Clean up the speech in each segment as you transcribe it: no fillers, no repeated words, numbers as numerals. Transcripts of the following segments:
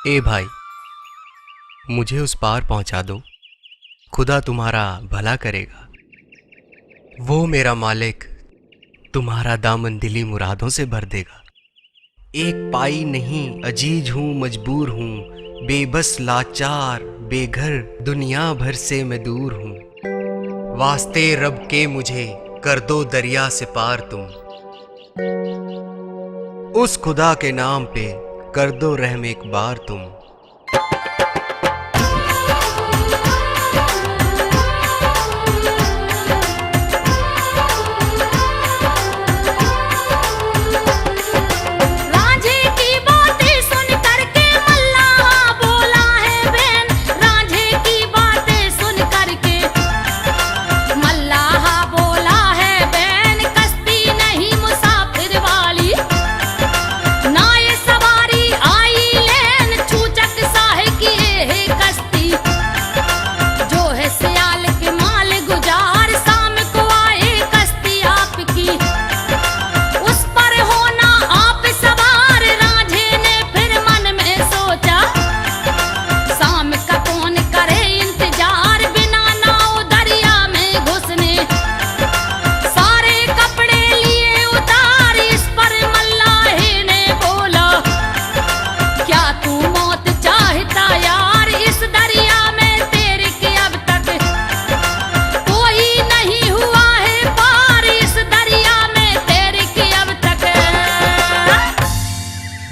ए भाई, मुझे उस पार पहुंचा दो, खुदा तुम्हारा भला करेगा। वो मेरा मालिक तुम्हारा दामन दिली मुरादों से भर देगा। एक पाई नहीं, अजीज हूं, मजबूर हूं, बेबस लाचार बेघर, दुनिया भर से मैं दूर हूं। वास्ते रब के मुझे कर दो दरिया से पार तुम, उस खुदा के नाम पे कर दो रहम एक बार तुम।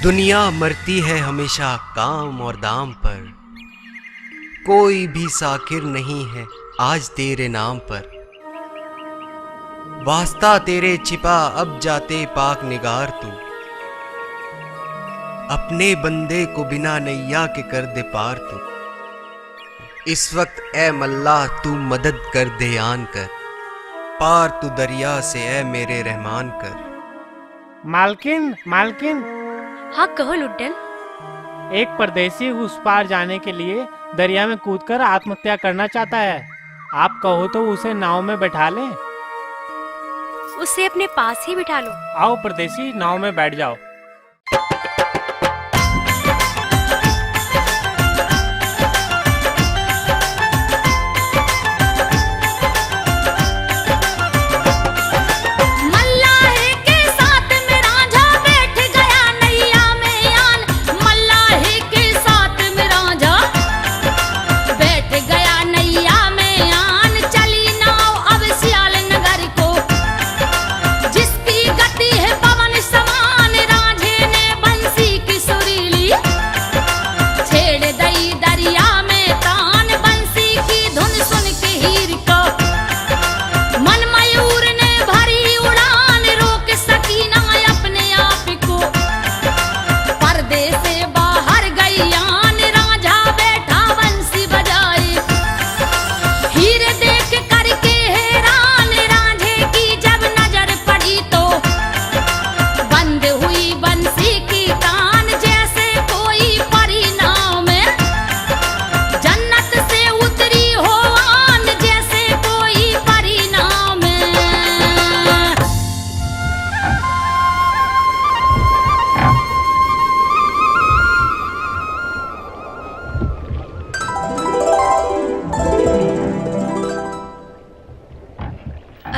दुनिया मरती है हमेशा काम और दाम पर, कोई भी साकिर नहीं है आज तेरे नाम पर। वास्ता तेरे छिपा अब जाते पाक निगार तू, अपने बंदे को बिना नैया के कर दे पार तू। इस वक्त ए मल्ला तू मदद कर दे आन कर, पार तू दरिया से ए मेरे रहमान कर। मालकिन, मालकिन। हाँ कहो लुड्डन। एक परदेसी उस पार जाने के लिए दरिया में कूदकर आत्महत्या करना चाहता है। आप कहो तो उसे नाव में बैठा लें। उसे अपने पास ही बिठा लो। आओ परदेसी, नाव में बैठ जाओ। जिसकी गति है पवन समान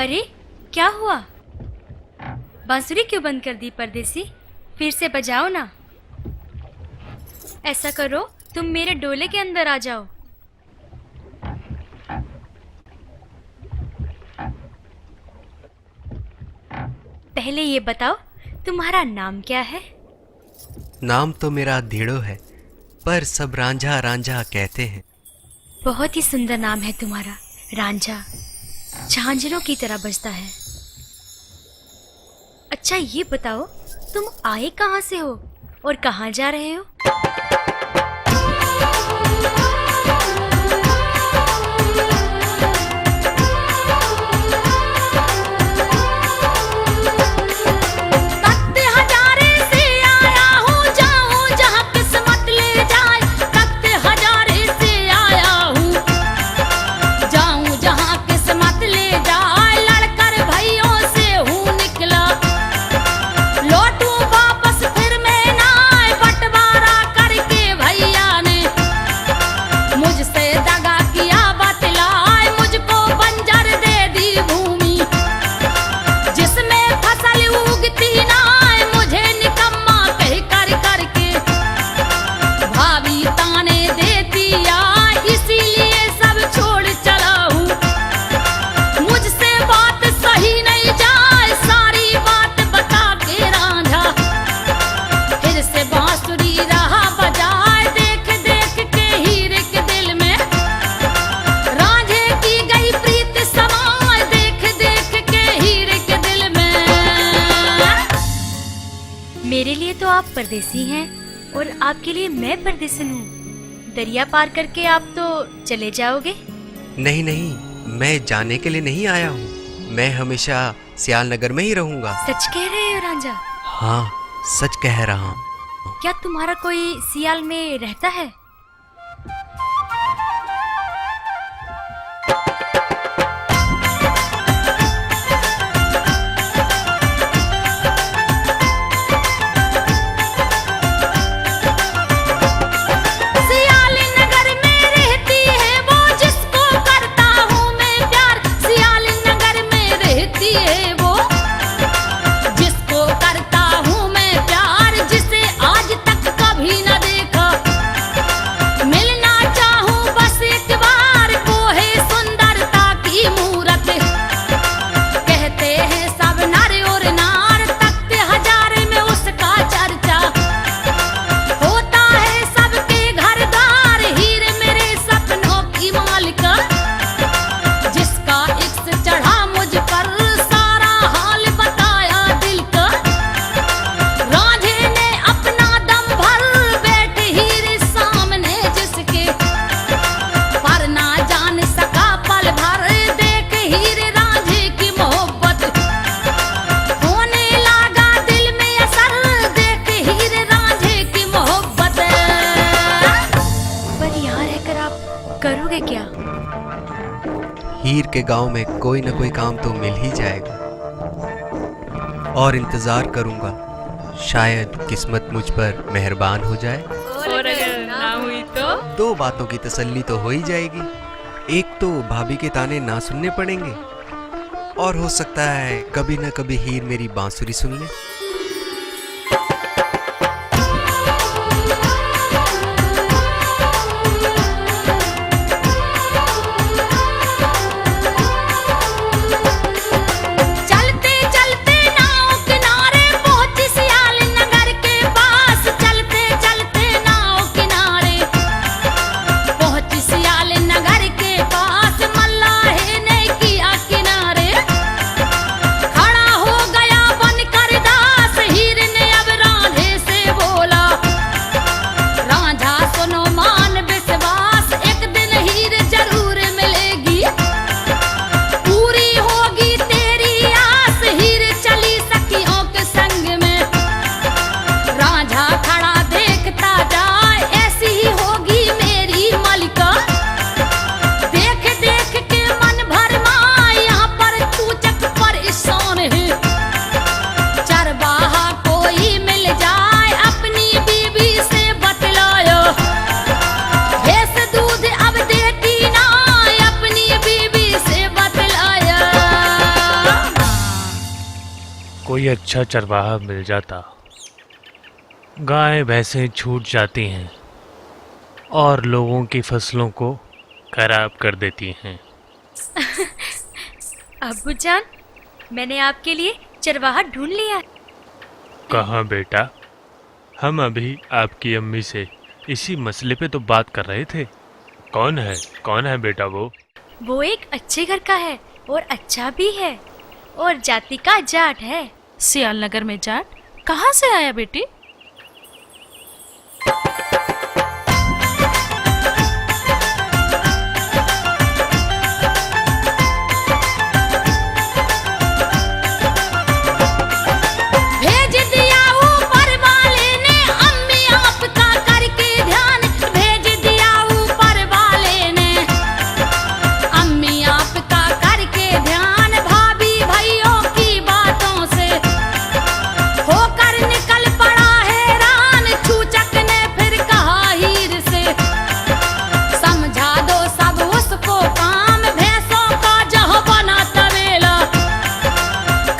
अरे क्या हुआ? बांसुरी क्यों बंद कर दी परदेसी? फिर से बजाओ ना। ऐसा करो, तुम मेरे डोले के अंदर आ जाओ। पहले ये बताओ, तुम्हारा नाम क्या है? नाम तो मेरा धीड़ो है, पर सब रांझा रांझा कहते हैं। बहुत ही सुंदर नाम है तुम्हारा, रांझा। झांझरों की तरह बजता है। अच्छा ये बताओ, तुम आए कहाँ से हो और कहाँ जा रहे हो? मेरे लिए तो आप परदेसी हैं और आपके लिए मैं परदेसन हूँ। दरिया पार करके आप तो चले जाओगे? नहीं नहीं, मैं जाने के लिए नहीं आया हूँ। मैं हमेशा सियाल नगर में ही रहूंगा। सच कह रहे हो रांझा? हाँ, सच कह रहा हूँ। क्या तुम्हारा कोई सियाल में रहता है? करोगे क्या? हीर के गांव में कोई न कोई काम तो मिल ही जाएगा, और इंतजार करूंगा, शायद किस्मत मुझ पर मेहरबान हो जाए। और अगर ना हुई तो? दो बातों की तसल्ली तो हो ही जाएगी। एक तो भाभी के ताने ना सुनने पड़ेंगे, और हो सकता है कभी न कभी हीर मेरी बांसुरी सुन ले। खड़ा हो गया बन कर दार कोई अच्छा चरवाहा मिल जाता। गाय भैंसें छूट जाती हैं और लोगों की फसलों को खराब कर देती हैं। अब्बू जान, मैंने आपके लिए चरवाहा ढूंढ लिया। कहाँ बेटा? हम अभी आपकी अम्मी से इसी मसले पे तो बात कर रहे थे। कौन है बेटा वो एक अच्छे घर का है और अच्छा भी है और जाति का जाट है। सियालनगर में जाट कहाँ से आया बेटी? भेज दिया ऊपर वाले ने अम्मी आपका करके ध्यान, भेज दिया ऊपर वाले ने अम्मी आपका करके ध्यान। भाभी भाइयों की बातों से होकर निकल पड़ा हैरान। चूचक ने फिर कहा हीर से, समझा दो सब उसको काम। भैंसों का जहाँ बना तबेला,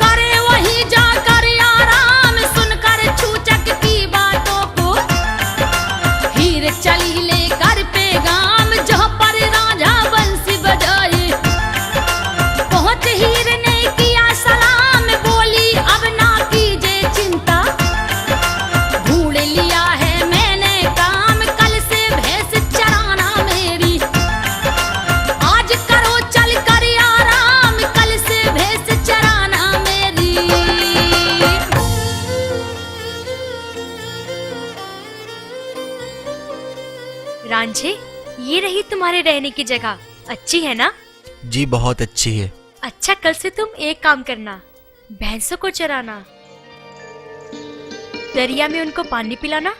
करे वहीं जाकर आराम। सुनकर चूचक की बातों को हीर चली लेकर पैगाम। जहाँ पर राजा बंसी बजाए पहुंच हीर ने किया सलाम। बोली अब ना कीजिए चिंता, ढूंढ लिया है मैंने काम। कल से भैंस चराना मेरी, आज करो चल कर आराम। कल से भैंस चराना मेरी। रांझे, ये रही तुम्हारे रहने की जगह। अच्छी है ना? जी बहुत अच्छी है। अच्छा, कल से तुम एक काम करना, भैंसों को चराना, दरिया में उनको पानी पिलाना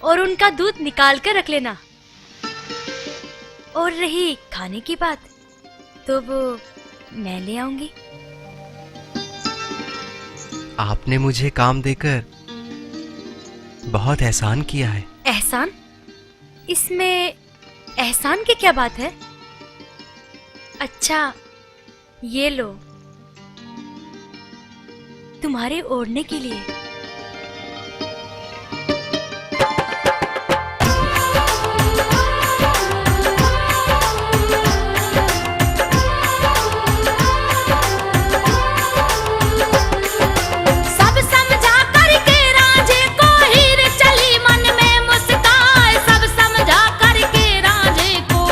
और उनका दूध निकाल कर रख लेना। और रही खाने की बात, तो वो मैं ले आऊंगी। आपने मुझे काम देकर बहुत एहसान किया है। एहसान? इसमें एहसान की क्या बात है? अच्छा, ये लो, तुम्हारे ओढ़ने के लिए। सब समझा करके राजे को हीर चली मन में मुस्काए। सब समझा करके राजे को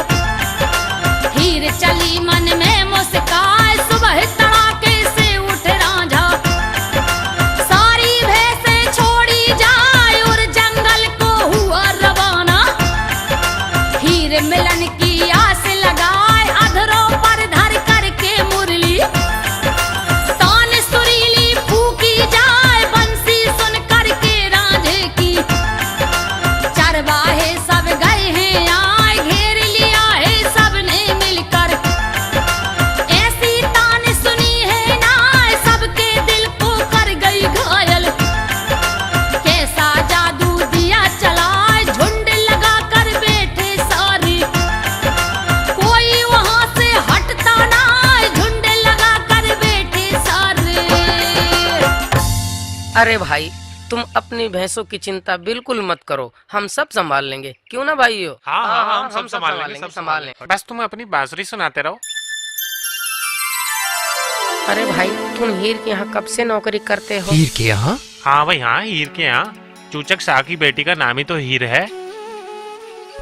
हीर चली मन में मुस्काए। सुबह तड़ाके से उठ रांझा, सारी भैंसें छोड़ी जाए और जंगल को हुआ रवाना। हीर मिलन की आस लगाए, अधरों पर धर करके मुरली तान सुरीली फूकी जाए। बंसी सुन करके रांझे की चरवाहे सब गए हैं आए। घेर लिया है सबने मिलकर, ऐसी तान सुनी है ना, सबके दिल को कर गई घायल। कैसा जादू दिया चलाए, झुंड लगा कर बैठे सारे, कोई वहां से हटता ना। झुंड लगा कर बैठे सारे। अरे भाई, तुम अपनी भैंसों की चिंता बिल्कुल मत करो, हम सब संभाल लेंगे। क्यों ना भाइयों? हाँ, हम सब संभाल लेंगे, सब संभाल लेंगे। बस तुम अपनी बांसुरी सुनाते रहो। अरे भाई, तुम हीर के यहाँ कब से नौकरी करते हो? हीर के यहाँ? हाँ भाई, हाँ, हीर के यहाँ। चूचक शाह की बेटी का नाम ही तो हीर है।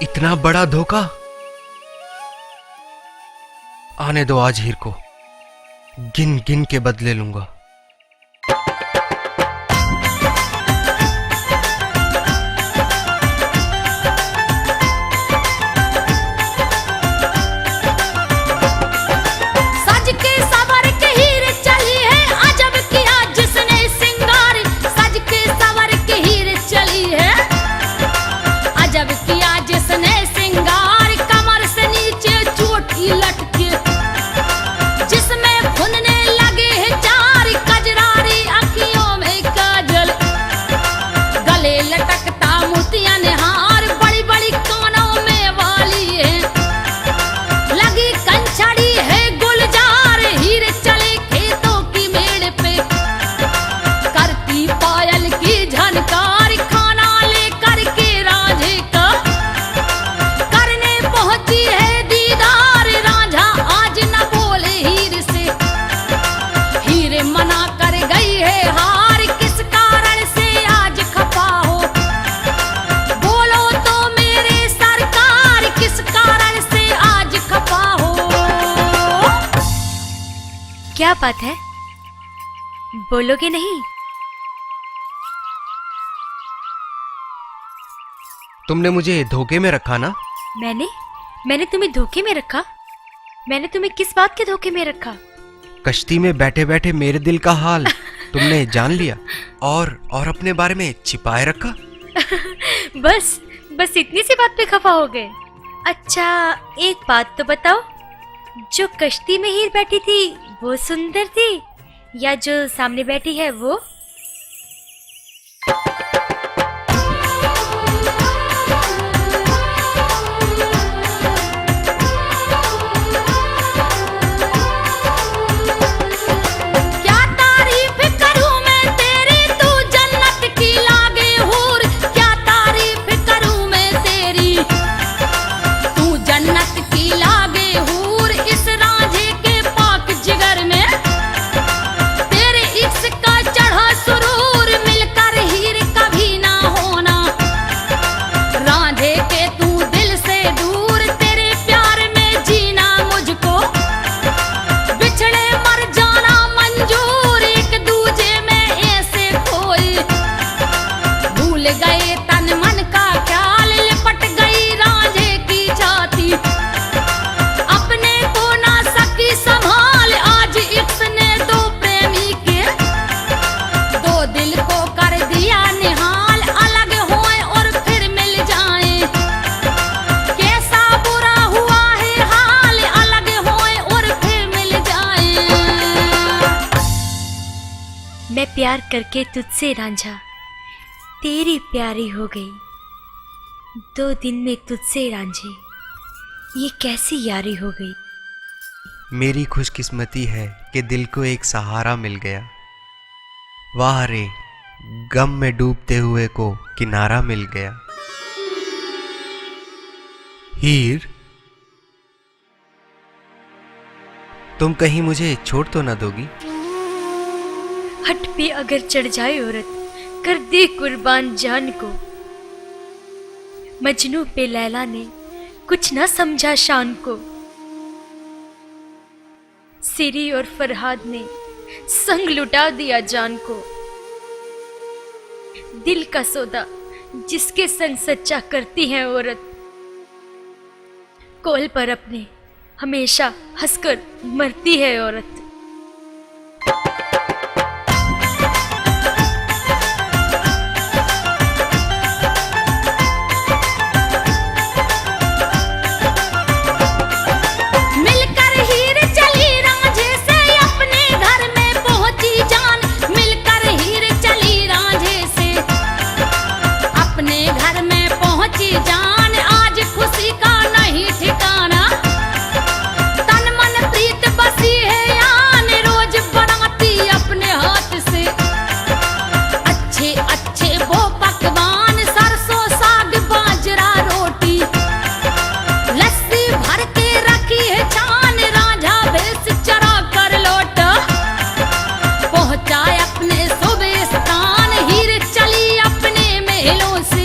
इतना बड़ा धोखा! आने दो आज हीर को, गिन गिन के बदले लूंगा। सज के सवर के हीर चली है, अजब किया जिसने सिंगार। सज के सवर के हीर चली है, अजब किया जिसने सिंगार। कमर से नीचे चोटी लटके, जिसमें फुनने लगे हैं चार। पहुंची है दीदार रांझा आज न बोले हीर से। हीर मना कर गई है हार किस कारण से आज खफा हो। बोलो तो मेरे सरकार किस कारण से आज खफा हो। क्या बात है, बोलोगे नहीं? तुमने मुझे धोखे में रखा ना? मैंने तुम्हें धोखे में रखा? मैंने तुम्हें किस बात के धोखे में रखा? कश्ती में बैठे बैठे मेरे दिल का हाल तुमने जान लिया और अपने बारे में छिपाए रखा। बस इतनी सी बात पे खफा हो गए। अच्छा एक बात तो बताओ, जो कश्ती में हीर बैठी थी वो सुंदर थी या जो सामने बैठी है वो? क्या तारीफ करूं मैं तेरी तू जन्नत की लागे हूर। क्या तारीफ करूं मैं तेरी तू जन्नत की लागे हूर। इस रांझे के पाक जिगर में तेरे इश्क का चढ़ा सुरूर। मिलकर हीर कभी ना होना रांझे के तू दिल से दूर। तेरे प्यार में जीना मुझको बिछड़े मर जाना मंजूर। एक दूजे में ऐसे खोए भूल गए तन मन का ख्याल। लिपट गई रांझे की छाती अपने को ना सकी संभाल। आज इसने दो प्रेमी के दो दिल को कर दिया निहाल। अलग होए और फिर मिल जाएं कैसा बुरा हुआ है हाल। अलग होए और फिर मिल जाएं। मैं प्यार करके तुझसे रांझा तेरी प्यारी हो गई। 2 दिन में तुझसे रांझे ये कैसी यारी हो गई। मेरी खुशकिस्मती है कि दिल को एक सहारा मिल गया। वाह रे गम में डूबते हुए को किनारा मिल गया। हीर तुम कहीं मुझे छोड़ तो ना दोगी? हट पे अगर चढ़ जाए औरत कर दे कुर्बान जान को। मजनू पे लैला ने कुछ ना समझा शान को। सिरी और फरहाद ने संग लुटा दिया जान को। दिल का सौदा जिसके संग सच्चा करती है औरत। कोल पर अपने हमेशा हंसकर मरती है औरत। मिलकर हीर चली रांझे से अपने घर में पहुंची जान। मिलकर हीर चली रांझे से अपने घर में पहुंची जान। आज खुशी का नहीं ठिकाना तन मन प्रीत बसी है यान। रोज बनाती अपने हाथ से अच्छे अच्छे वो पकवान। सरसों साग बाजरा रोटी लस्सी भर के रखी है छान। रांझा भैंस चरा कर लौटा पहुंचा अपने सुबह स्थान। हीर चली अपने महलों से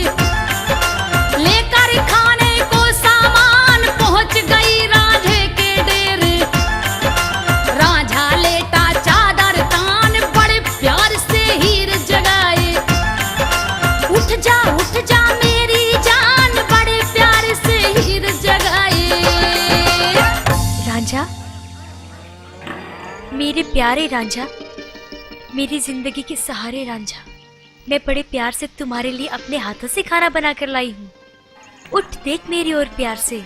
लेकर खाने को सामान। पहुंच गई रांझे के डेरे रांझा लेटा चादर तान। बड़े प्यार से हीर जगाए उठ जा मेरी जान। बड़े प्यार से हीर जगाए। रांझा मेरे प्यारे रांझा मेरी जिंदगी के सहारे रांझा। मैं बड़े प्यार से तुम्हारे लिए अपने हाथों से खाना बना कर लाई हूँ। उठ देख मेरी ओर प्यार से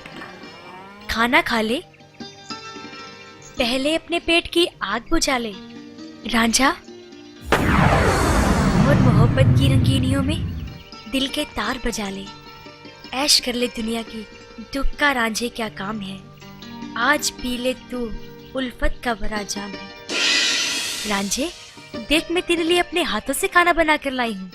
खाना खा ले। पहले अपने पेट की आग बुझा ले रांझा। और मोहब्बत की रंगीनियों में दिल के तार बजा ले। ऐश कर ले दुनिया की दुख का रांझे क्या काम है। आज पी ले तू उल्फत का बड़ा जाम है। रांझे देख मैं तेरे लिए अपने हाथों से खाना बना कर लाई हूँ।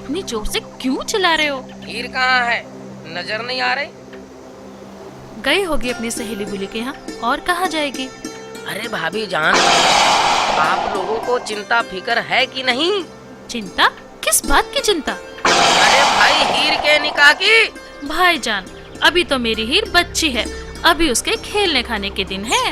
इतनी जोर से क्यों चिल्ला रहे हो? हीर कहाँ है? नजर नहीं आ रही? गई होगी अपनी सहेली बुली के यहाँ, और कहाँ जाएगी? अरे भाभी जान, आप लोगों को चिंता फिकर है कि नहीं? चिंता? किस बात की चिंता? अरे भाई, हीर के निकाह की। भाईजान, अभी तो मेरी हीर बच्ची है, अभी उसके खेलने खाने के दिन है।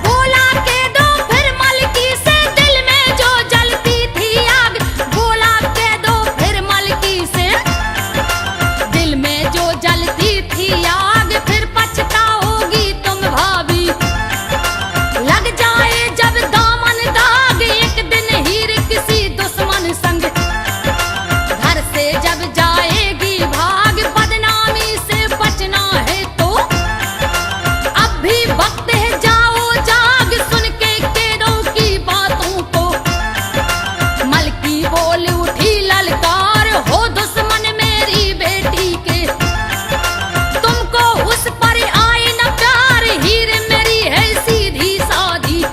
बोला के दो फिर मलकी से दिल में जो जलती थी आग, बोला के दो फिर मलकी से दिल में जो जलती थी आग, फिर पछताओगी तुम भाभी। लग जाए जब दामन दाग, एक दिन हीर किसी दुश्मन संग घर से जब जाएगी भाग, बदनामी से बचना है तो अब भी वक्त है, जाओ जाग सुन के केरों की बातों को। मलकी बोल उठी ललकार, हो दुश्मन मेरी बेटी के, तुमको उस पर आए न प्यार। हीर मेरी है सीधी सादी,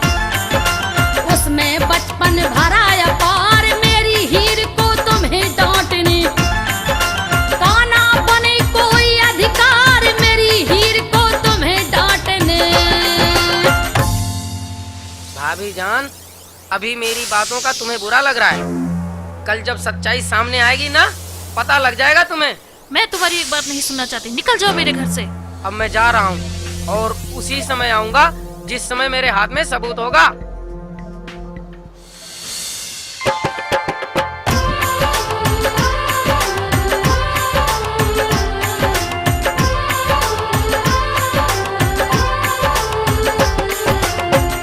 उसमें बचपन भरा अपार। मेरी हीर को तुम्हें डांटने का ना बने कोई अधिकार, मेरी हीर को तुम्हें डांटने। भाभी जान, अभी मेरी बातों का तुम्हें बुरा लग रहा है। कल जब सच्चाई सामने आएगी ना, पता लग जाएगा तुम्हें। मैं तुम्हारी एक बात नहीं सुनना चाहती, निकल जाओ मेरे घर से। अब मैं जा रहा हूँ और उसी समय आऊंगा जिस समय मेरे हाथ में सबूत होगा।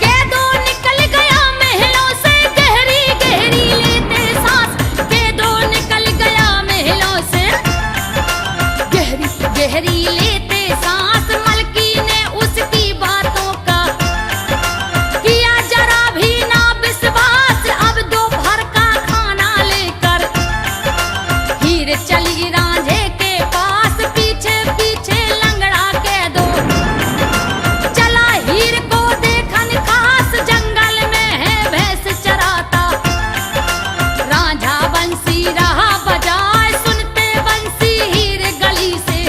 के दो निकल गया महलों से गहरी गहरी लेते सांस, के दो निकल गया महलों से गहरी गहरी लेते सांस। मलकी ने उसकी बातों का किया जरा भी ना विश्वास। अब दोपहर का खाना लेकर हीर चली रांझे के पास, पीछे पीछे लंगड़ा के दो चला हीर को देखन खास। जंगल में है भैंस चराता, रांझा बंसी रहा बजाए, सुनते बंसी हीर गली से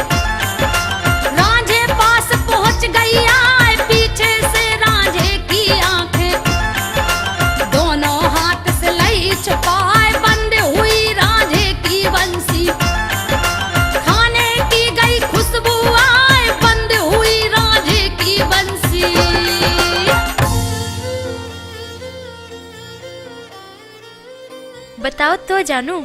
रांझे पास पहुंच गई आए। पीछे से रांझे की आंखें दोनों हाथ से लई छुपाए, बंद हुई रांझे की बंसी, खाने की गई खुशबू आए, बंद हुई रांझे की बंसी। बताओ तो जानू।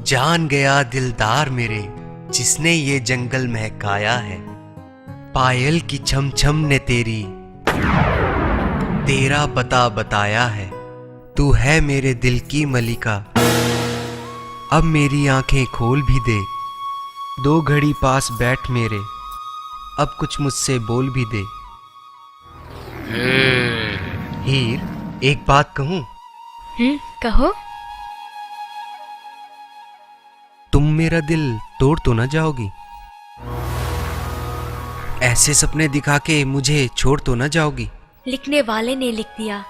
जान गया दिलदार मेरे, जिसने ये जंगल महकाया है। पायल की छम छम ने तेरा पता बताया है। तू है मेरे दिल की मलिका, अब मेरी आंखें खोल भी दे। 2 घड़ी पास बैठ मेरे, अब कुछ मुझसे बोल भी दे। हीर, एक बात कहूं? कहो। तुम मेरा दिल तोड़ तो ना जाओगी? ऐसे सपने दिखा के मुझे छोड़ तो ना जाओगी? लिखने वाले ने लिख दिया,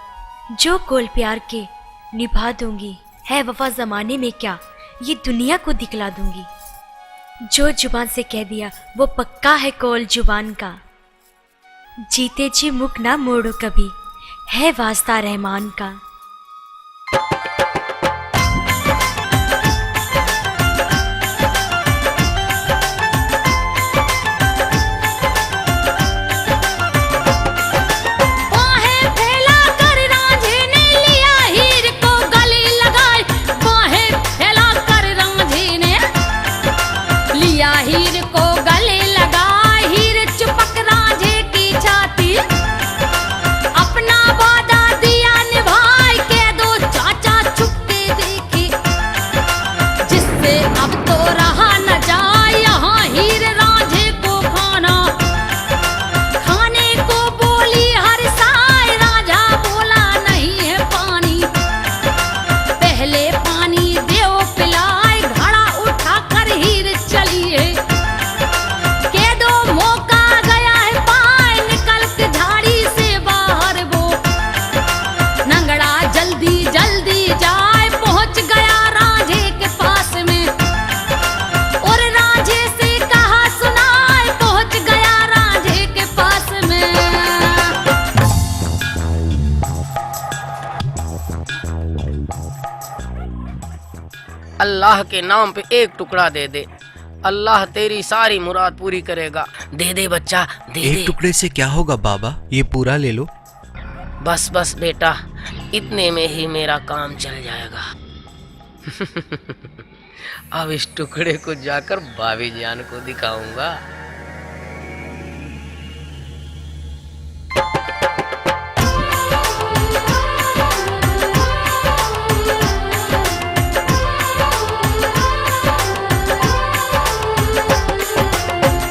जो कोल प्यार के निभा दूंगी। है वफा जमाने में क्या, ये दुनिया को दिखला दूंगी। जो जुबान से कह दिया वो पक्का है कोल जुबान का। जीते जी मुख ना मोड़ो कभी, है वास्ता रहमान का। बाहें फैला कर रांझे ने लिया हीर को गले लगाए, बाहें फैला कर रांझे ने लिया हीर को गले लगाए। हीर चुपक रांझे की छाती, अपना वादा दिया निभाए। अल्लाह के नाम पे एक टुकड़ा दे दे, अल्लाह तेरी सारी मुराद पूरी करेगा। दे दे बच्चा, दे एक दे। टुकड़े से क्या होगा बाबा, ये पूरा ले लो। बस बस बेटा, इतने में ही मेरा काम चल जाएगा। अब इस टुकड़े को जाकर भाभी जान को दिखाऊंगा।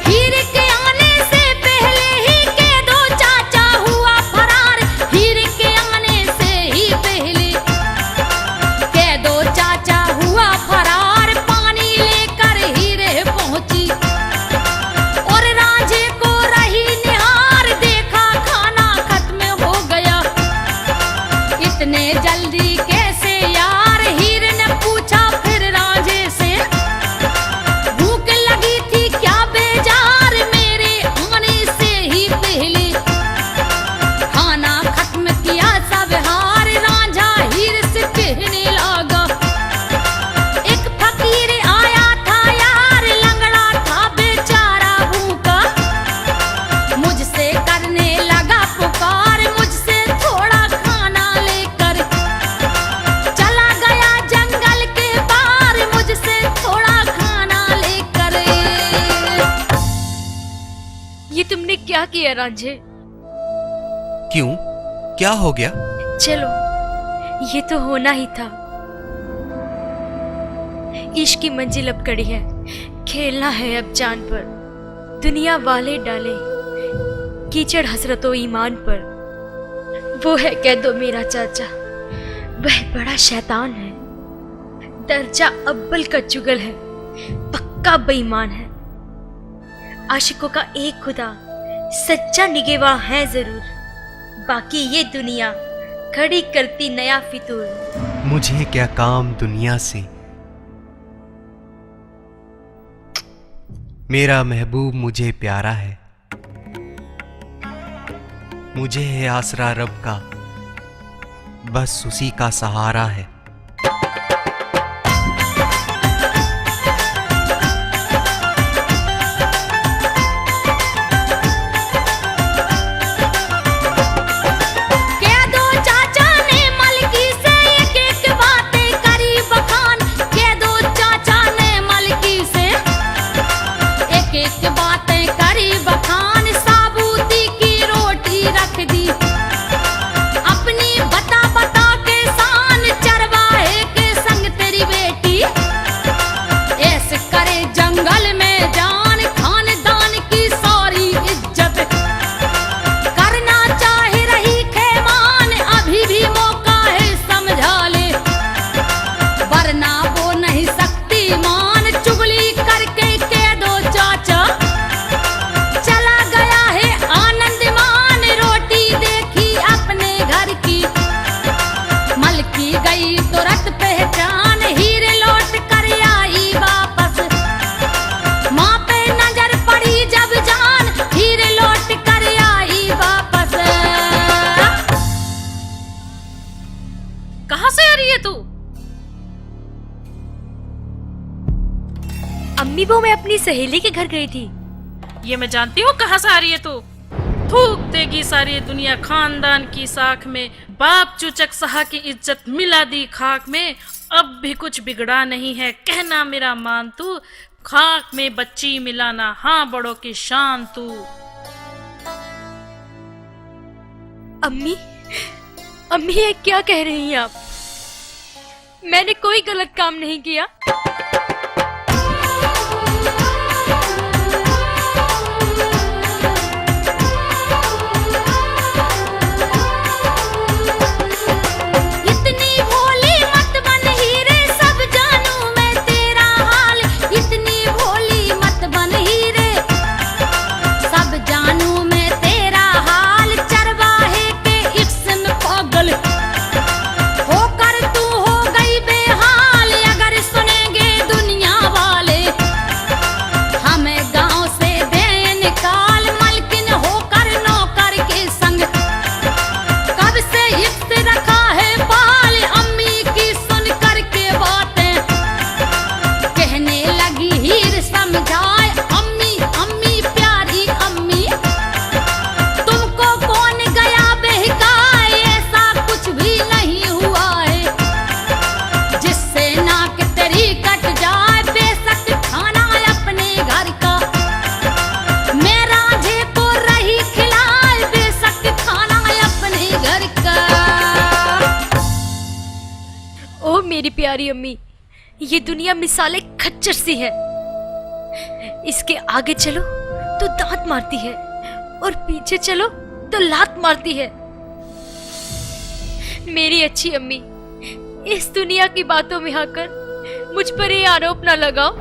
हीर के आने से पहले ही के दो चाचा हुआ फरार। हीर के आने से ही पहले के दो चाचा हुआ फरार। पानी लेकर हीरे पहुंची और रांझे को रही निहार। देखा खाना खत्म हो गया, इतने जल्दी कैसे यार। हीर ने पूछा फिर रांझे से, भूख लगी थी क्या बेजार मेरे आने से ही पहले। खाना खत्म किया सब हार। रांझा हीर से कहने लगा, एक फकीर आया था यार, लंगड़ा था बेचारा भूखा। मुझसे करने लगा पुकार, मुझसे थोड़ा खाना लेकर चला गया जंगल के पार। मुझसे थोड़ा खाना लेकर। ये तुमने क्या किया रांझे? क्यों, क्या हो गया? चलो, ये तो होना ही था। इश्क की मंजिल अब कड़ी है, खेलना है अब जान पर। दुनिया वाले डाले कीचड़ हसरतो ईमान पर। वो है कह दो मेरा चाचा, वह बड़ा शैतान है। दर्जा अव्वल का जुगल है, पक्का बेईमान है। आशिकों का एक खुदा सच्चा निगहबान है जरूर। बाकी ये दुनिया खड़ी करती नया फितूर। मुझे क्या काम दुनिया से, मेरा महबूब मुझे प्यारा है। मुझे है आसरा रब का, बस उसी का सहारा है। के दो चाचा ने मलकी से एक एक बातें करी बखान। के दो चाचा ने मलकी से एक एक बातें करी बखान। साबूती की रोटी रख दी अपनी बता बता के शान। चरवाहे के संग तेरी बेटी ऐसे करे जंगल में जान। खानदान की सारी इज्जत करना चाहे रही खेमान। अभी भी मौका है समझा ले, वरना वो नहीं सकती मान। चुगली करके के दो चाचा चला गया है आनंद मान। रोटी देखी अपने घर की, मलकी गई तुरंत पहचान। हीरे लौट कर आई वापस, माँ पे नजर पड़ी जब जान। हीरे लौट कर आई वापस। कहाँ से आ रही है तू? अम्मी वो मैं अपनी सहेली के घर गई थी। ये मैं जानती हूँ कहाँ से आ रही है तू। थूक देगी सारी दुनिया खानदान की साख में। बाप चूचक सहा की इज्जत मिला दी खाक में। अब भी कुछ बिगड़ा नहीं है, कहना मेरा मान तू। खाक में बच्ची मिलाना, हाँ बड़ों की शान तू। अम्मी, अम्मी ये क्या कह रही हैं आप? मैंने कोई गलत काम नहीं किया। इतनी भोली मत बन हीरे, सब जानू मैं तेरा हाल। इतनी भोली मत बन हीरे, सब जानू मैं तेरा हाल। चरवाहे के इश्क में पागल होकर तू हो गई बेहाल। अगर सुनेंगे मेरी प्यारी अम्मी, ये दुनिया मिसाले खच्चर सी है। इसके आगे चलो तो दांत मारती है और पीछे चलो तो लात मारती है। मेरी अच्छी अम्मी, इस दुनिया की बातों में आकर मुझ पर ये आरोप ना लगाओ।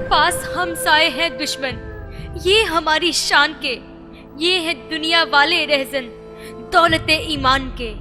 पास हम साए हैं दुश्मन, ये हमारी शान के, ये है दुनिया वाले रहजन दौलते ईमान के।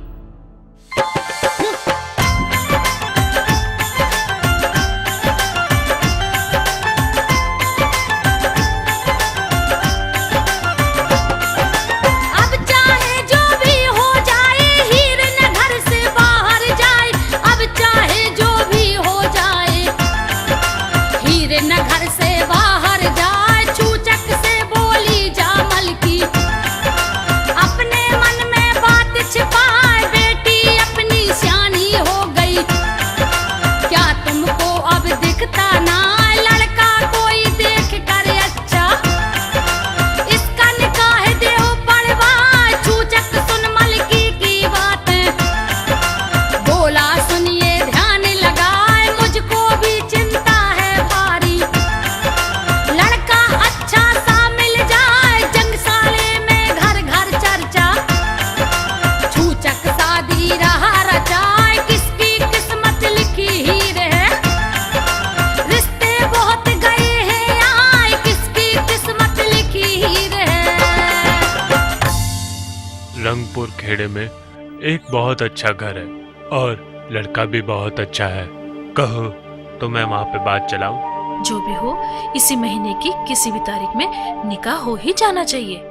रंगपुर खेड़े में एक बहुत अच्छा घर है और लड़का भी बहुत अच्छा है। कहो तो मैं वहाँ पे बात चलाऊं? जो भी हो, इसी महीने की किसी भी तारीख में निकाह हो ही जाना चाहिए।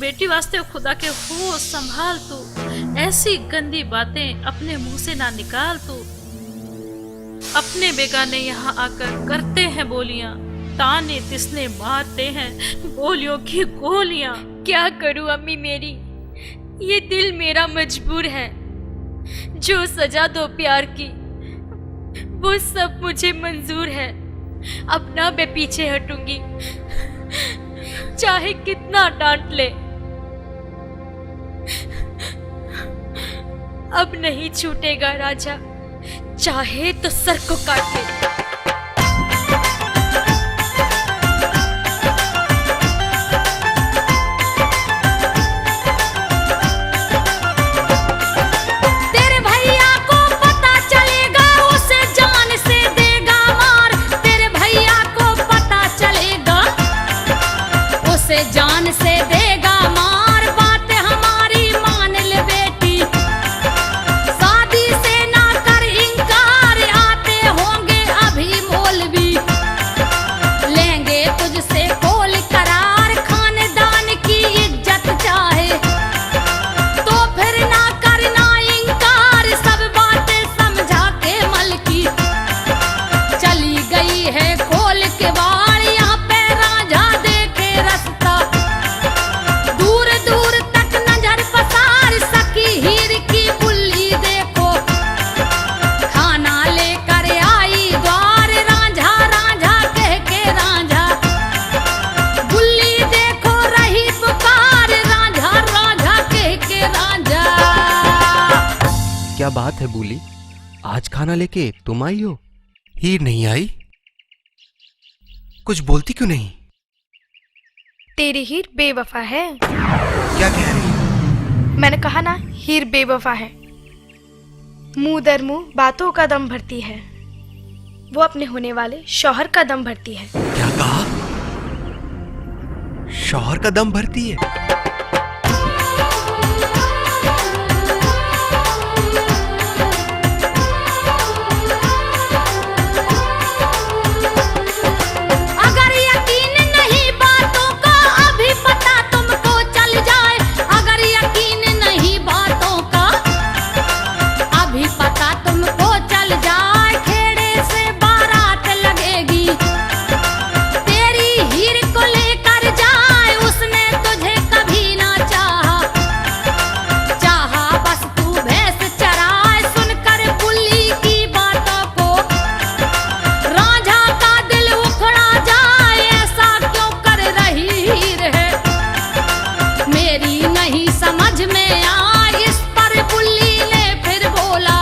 बेटी वास्ते खुदा के हो संभाल तू, ऐसी गंदी बातें अपने मुंह से ना निकाल तू। अपने बेगाने यहाँ आकर करते हैं बोलियां, ताने तिसने मारते हैं बोलियों की गोलियां। क्या करूं अम्मी मेरी, ये दिल मेरा मजबूर है। जो सजा दो प्यार की वो सब मुझे मंजूर है। अब ना मैं पीछे हटूंगी, चाहे कितना डांट ले। अब नहीं छूटेगा राजा, चाहे तो सर को काट ले। जान से देगा मार, बात हमारी मान ले बेटी। शादी से ना कर इंकार, आते होंगे अभी मौलवी, लेंगे तुझसे खोल करार। खानदान की इज्जत चाहे तो फिर ना करना इंकार, सब बातें समझा के मलकी चली गई है खोल के बार। यहाँ पे राजा देखे रास्ता, दूर दूर तक नजर पसार। सकी हीर की बुल्ली देखो, खाना लेकर आई द्वार। रांझा रांझा कह के रांझा, बुल्ली देखो रही पुकार। रांझा रांझा कह के रांझा। क्या बात है बूली, आज खाना लेके तुम आई हो? हीर नहीं आई? कुछ बोलती क्यों नहीं? तेरी हीर बेवफा है। क्या कह रही है? मैंने कहा ना, हीर बेवफा है। मुंह दर मुंह बातों का दम भरती है। वो अपने होने वाले शौहर का दम भरती है। क्या कहा? शौहर का दम भरती है? अगर यकीन नहीं बातों का अभी पता तुमको चल जाए, अगर यकीन नहीं बातों का अभी पता तुमको चल जाए, खेड़े से बारात लगेगी तेरी हीर को लेकर जाए। उसने तुझे कभी ना चाहा, चाहा बस तू भैंस चराए। सुनकर बुल्ली की बातों को रांझा का दिल उखड़ा जाए। ऐसा क्यों कर रही हीर है मेरी नहीं समझ में आए। इस पर बुल्ली ने फिर बोला,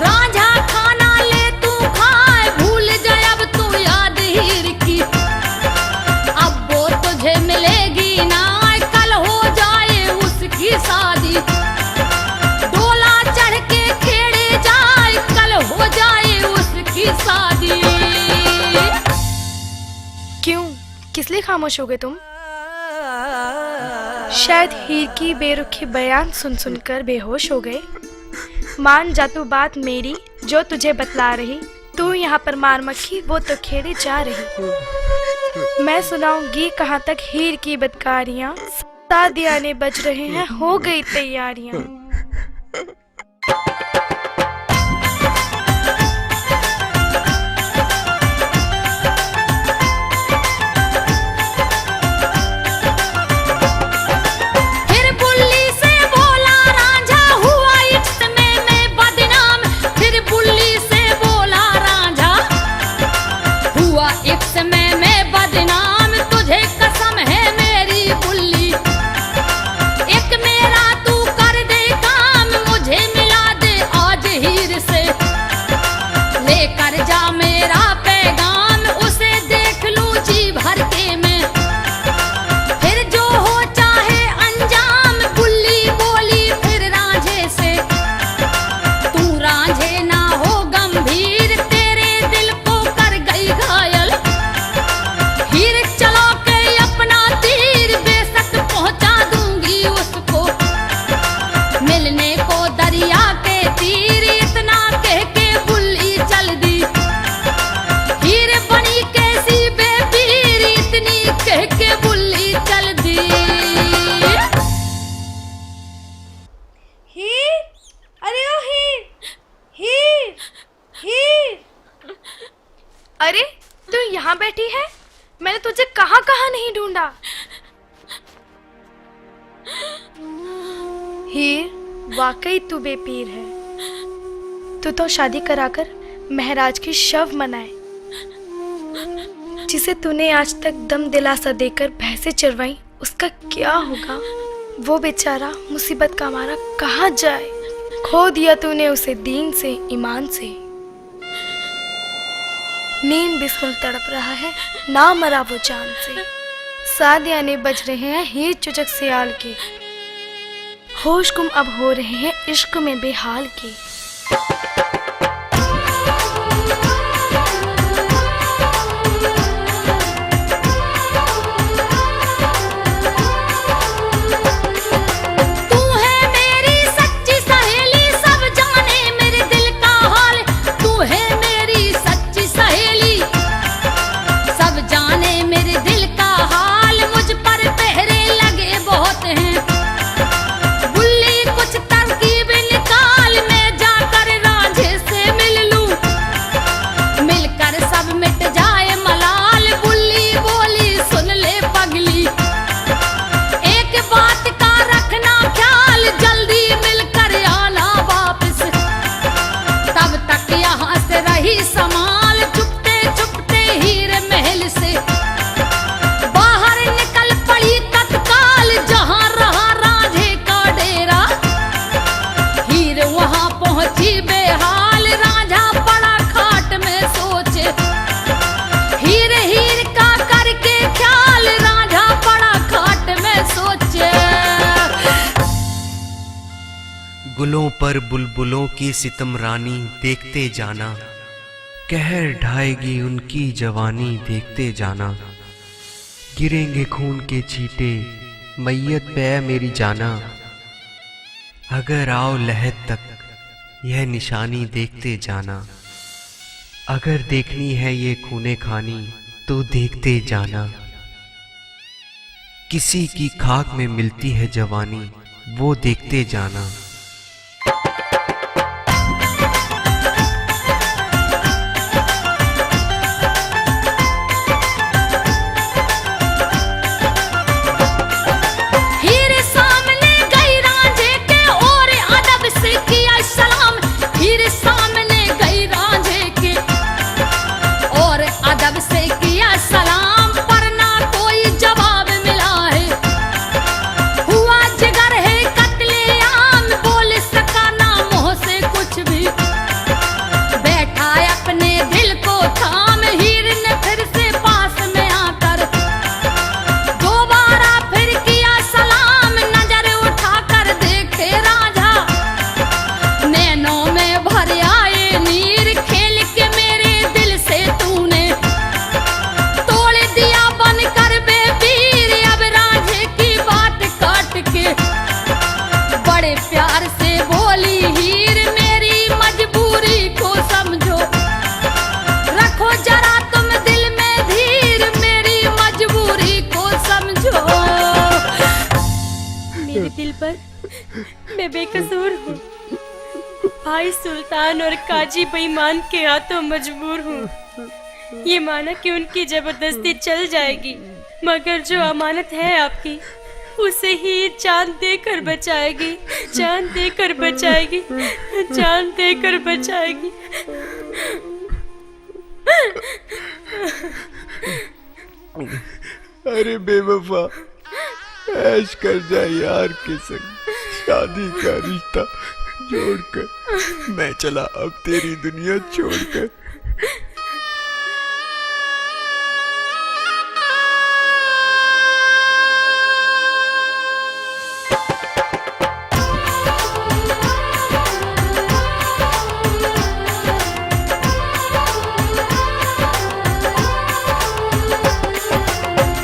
रांझा खाना ले तू खाए, भूल जाए अब तू याद हीर की। अब वो तुझे मिलेगी ना, कल हो जाए उसकी शादी। डोला चढ़ के खेड़े जाए, कल हो जाए उसकी शादी। क्यों, किस लिए खामोश हो गए तुम? शायद हीर की बेरुखी बयान सुन सुनकर बेहोश हो गए। मान जा तू बात मेरी जो तुझे बतला रही। तू यहाँ पर मार मक्खी, वो तो खेड़े जा रही। मैं सुनाऊंगी कहाँ तक हीर की बदकारियाँ। शादियाने बज रहे हैं, हो गई तैयारियाँ। फिर बुल्ली से बोला रांझा, हुआ इस समय में बदनाम। फिर बुल्ली से बोला रांझा, हुआ एक समय में बदनाम। तुझे कसम है मेरी बुल्ली, एक मेरा तू कर दे काम। मुझे मिला दे आज हीर से, लेकर जा मेरा पैगाम। उसे देख लूं जी भर के मैं, फिर जो हो चाहे अंजाम। बुल्ली बोली फिर रांझे से, तू रांझे ना हो गंभीर, तेरे दिल को कर गई घायल। हीर चलो के अपना तीर, बेशक पहुंचा दूंगी उसको मिलने को दरिया के तीर। इतना कह के बुल्ली चल दी, हीर बनी कैसी बेपीर। इतनी कह के बुल्ली चल दी। हीर, अरे ओ हीर, हीर, हीर। अरे तू यहाँ बैठी है? मैंने तुझे कहाँ कहाँ नहीं ढूंढा। हीर, वाकई तू बेपीर है। तू तो शादी कराकर महराज की शव मनाए, जिसे तूने आज तक दम दिलासा देकर भैंसे चरवाई, उसका क्या होगा? वो बेचारा मुसीबत का मारा कहाँ जाए? खो दिया तूने उसे दीन से, ईमान से। नींद बिस्मिल तड़प रहा है, ना मरा वो जान से। शादियाने बज रहे हैं हीर चुचक सियाल के, होश गुम अब हो रहे हैं इश्क में बेहाल के। तू है मेरी सच्ची सहेली, सब जाने मेरे दिल का हाल। तू है मेरी सच्ची सहेली, सब जाने मेरे दिल का हाल। मुझ पर पहरे लगे बहुत हैं, बुल्ली कुछ तरकीब निकाल। मैं गुलों पर बुलबुलों की सितम रानी देखते जाना, कहर ढाएगी उनकी जवानी देखते जाना। गिरेंगे खून के छींटे मैयत पे ऐ मेरी जाना, अगर आओ लहद तक यह निशानी देखते जाना। अगर देखनी है ये खूने खानी तो देखते जाना। किसी की खाक में मिलती है जवानी वो देखते जाना। हीरे सामने गई रांझे के और अदब से किया सलाम। हीरे सामने गई रांझे के और अदब से किया सलाम, पर ना कोई जवाब मिला है। हुआ जिगर है कत्ले आम, बोल सका ना मुंह से कुछ भी। बैठा अपने दिल को थाम, हीर ने फिर से पास में आकर दोबारा फिर किया सलाम। नजर उठाकर देखे राजा, नैनों में भर आए नीर। खेल के मेरे दिल से तूने तोड़ दिया बन कर बेवीर। अब रांझे की बात काट के बड़े प्यार से बोली हीर, मेरी मजबूरी को समझो, रखो जरा तुम दिल में धीर। मेरी मजबूरी को समझो। मेरे दिल पर मैं बेकसूर हूँ। भाई सुल्तान और काजी बेईमान के हाथों मजबूर हूँ। ये माना कि उनकी जबरदस्ती चल जाएगी, मगर जो अमानत है आपकी उसे ही जान देकर बचाएगी, जान देकर बचाएगी, जान देकर बचाएगी। अरे बेवफा, ऐश कर जा यार के संग, शादी का रिश्ता जोड़कर मैं चला अब तेरी दुनिया छोड़कर।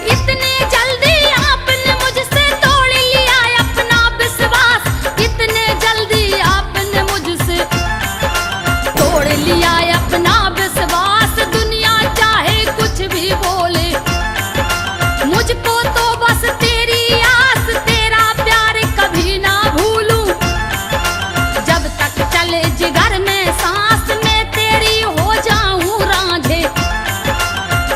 इतनी जल्दी आपने मुझसे तोड़ लिया अपना विश्वास। इतने जल्दी आपने मुझसे तोड़ लिया अपना विश्वास। दुनिया चाहे कुछ भी बोले, मुझको तो बस तेरी आस। तेरा प्यार कभी ना भूलूं, जब तक चले जिगर में सांस। मैं तेरी हो जाऊं रांझे,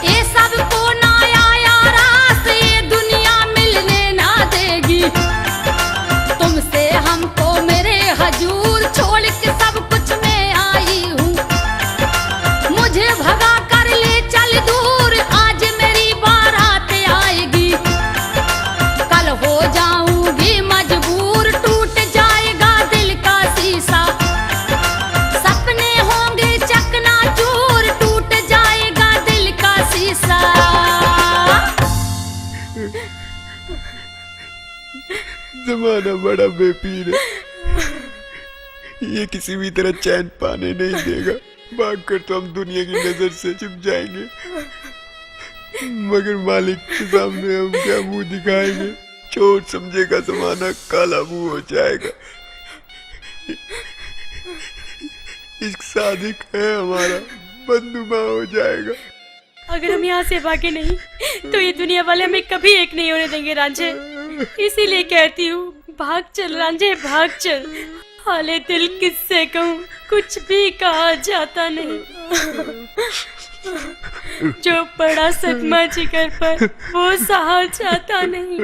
ये सब को ना आया रास। ये दुनिया मिलने ना देगी तुमसे हमको मेरे हजूर। छोड़ के सब कुछ मैं आई हूँ, मुझे भगा कर ले चल दूर। आज मेरी बारात आएगी, कल हो जाऊंगी मजबूर। टूट जाएगा दिल का शीशा, सपने होंगे चकनाचूर। टूट जाएगा दिल का शीशा। जमाना बड़ा बेपीर है, ये किसी भी तरह चैन पाने नहीं देगा। भागकर तो हम दुनिया की नजर से छुप जाएंगे, मगर मालिक के सामने हम क्या मुंह दिखाएंगे। चोर समझेगा जमाना, काला मुंह हो जाएगा। इश्क सादिक है हमारा, बदनुमा हो जाएगा। अगर हम यहाँ से भागे नहीं तो ये दुनिया वाले हमें कभी एक नहीं होने देंगे रांझे। इसीलिए कहती हूँ, भाग चल रांझे, भाग चल। हाले दिल किससे कहूँ, कुछ भी कहा जाता नहीं। जो बड़ा सदमा जिगर पर वो सहा जाता नहीं।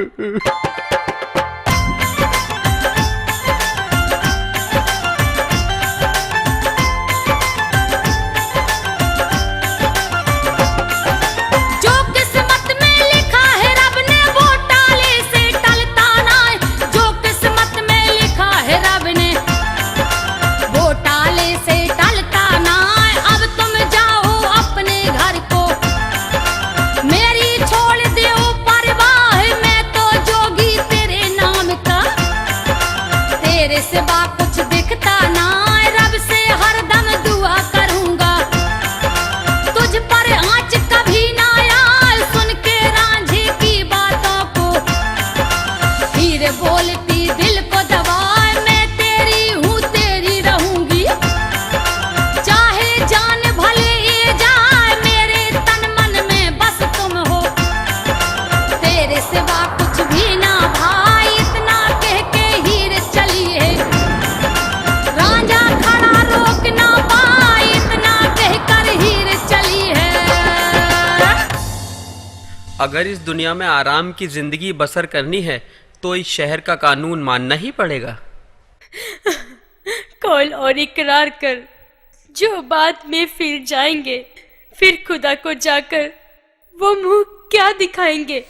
जो किस्मत में लिखा है रब ने वो टाले से टलता ना है। जो किस्मत में लिखा है रब ने वो टाले से टलता ना है। अब तुम जाओ अपने घर को, मेरी छोड़ दो परवाह। मैं तो जोगी तेरे बोलती दिल को दबाए, मैं तेरी हूँ तेरी रहूंगी, चाहे जान भले ये जाए, मेरे तन मन में बस तुम हो, तेरे सिवा कुछ भी ना भाई, इतना कह के हीर चली है, रांझा खड़ा रोक ना पाए, इतना कहकर हीर चली है। अगर इस दुनिया में आराम की जिंदगी बसर करनी है तो इस शहर का कानून मानना ही पड़ेगा। कौल और इकरार कर, जो बाद में फिर जाएंगे, फिर खुदा को जाकर वो मुंह क्या दिखाएंगे।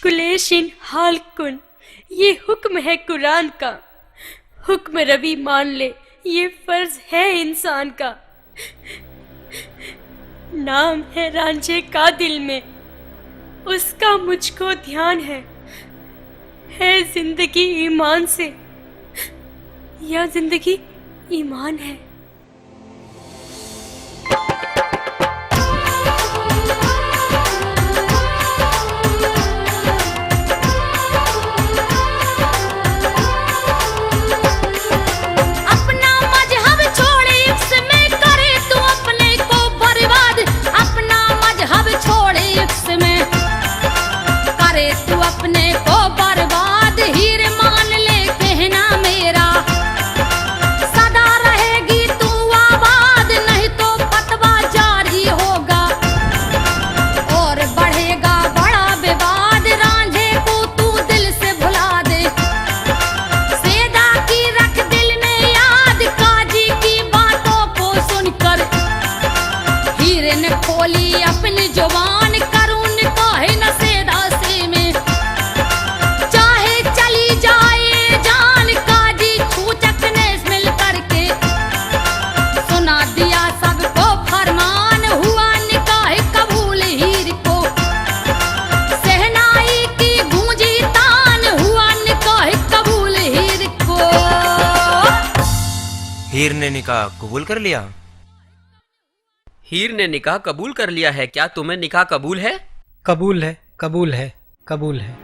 कुलेशिन हाल कुन, ये हुक्म है कुरान का, हुक्म रबी मान ले, ये फर्ज है इंसान का। नाम है रांझे का दिल में, उसका मुझको ध्यान है जिंदगी ईमान से या जिंदगी ईमान है। अपना मजहब छोड़े इसमें करे तू अपने को बर्बाद, अपना मजहब छोड़े इसमें करे तू अपने को बर्बाद, हीर मान ले कहना मेरा, सदा रहेगी तू आबाद, नहीं तो फतवा जारी होगा और बढ़ेगा बड़ा विवाद, रांझे को तू दिल से भुला दे, सेदा की रख दिल में याद, काजी की बातों को सुनकर हीर ने खोली अपनी जुबान, करून कहे न सेदा से में, चाहे चली जाए जान, काजी छूचक ने मिल करके सुना दिया सबको फरमान, हुआ निकाह कबूल हीर को, सहनाई की गूंजी तान, हुआ निकाह कबूल हीर को। हीर ने निकाह कबूल कर लिया। हीर ने निकाह कबूल कर लिया है, क्या तुम्हें निकाह कबूल है? कबूल है, कबूल है, कबूल है।